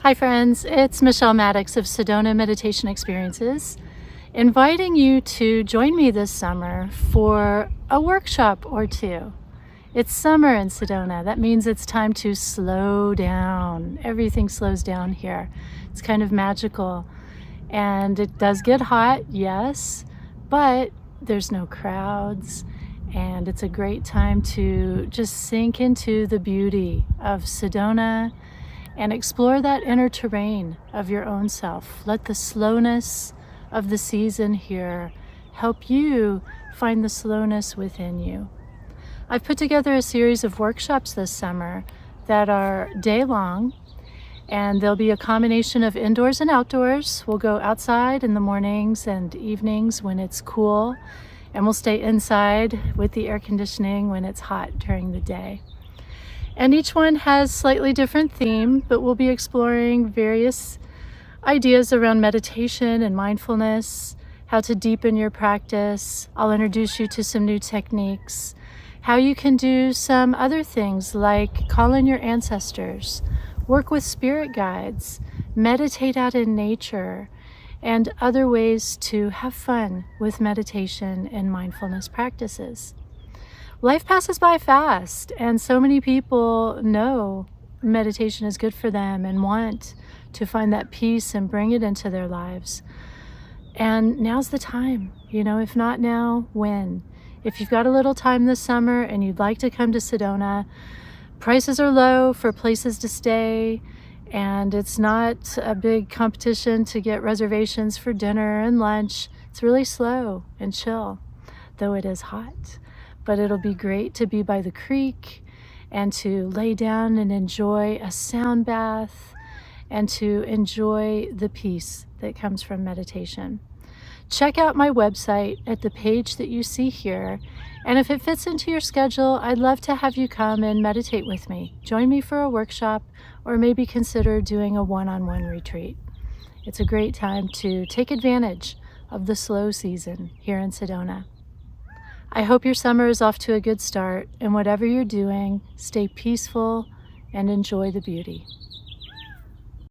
Hi friends, it's Michelle Maddox of Sedona Meditation Experiences, inviting you to join me this summer for a workshop or two. It's summer in Sedona. That means it's time to slow down. Everything slows down here. It's kind of magical. And it does get hot, yes, but there's no crowds. And it's a great time to just sink into the beauty of Sedona and explore that inner terrain of your own self. Let the slowness of the season here help you find the slowness within you. I've put together a series of workshops this summer that are day-long, and there'll be a combination of indoors and outdoors. We'll go outside in the mornings and evenings when it's cool, and we'll stay inside with the air conditioning when it's hot during the day. And each one has slightly different theme, but we'll be exploring various ideas around meditation and mindfulness, how to deepen your practice. I'll introduce you to some new techniques, how you can do some other things like call in your ancestors, work with spirit guides, meditate out in nature, and other ways to have fun with meditation and mindfulness practices. Life passes by fast, and so many people know meditation is good for them and want to find that peace and bring it into their lives. And now's the time, if not now, when? If you've got a little time this summer and you'd like to come to Sedona, prices are low for places to stay, and it's not a big competition to get reservations for dinner and lunch. It's really slow and chill, though it is hot. But it'll be great to be by the creek and to lay down and enjoy a sound bath and to enjoy the peace that comes from meditation. Check out my website at the page that you see here, and if it fits into your schedule, I'd love to have you come and meditate with me. Join me for a workshop, or maybe consider doing a one-on-one retreat. It's a great time to take advantage of the slow season here in Sedona. I hope your summer is off to a good start, and whatever you're doing, stay peaceful and enjoy the beauty.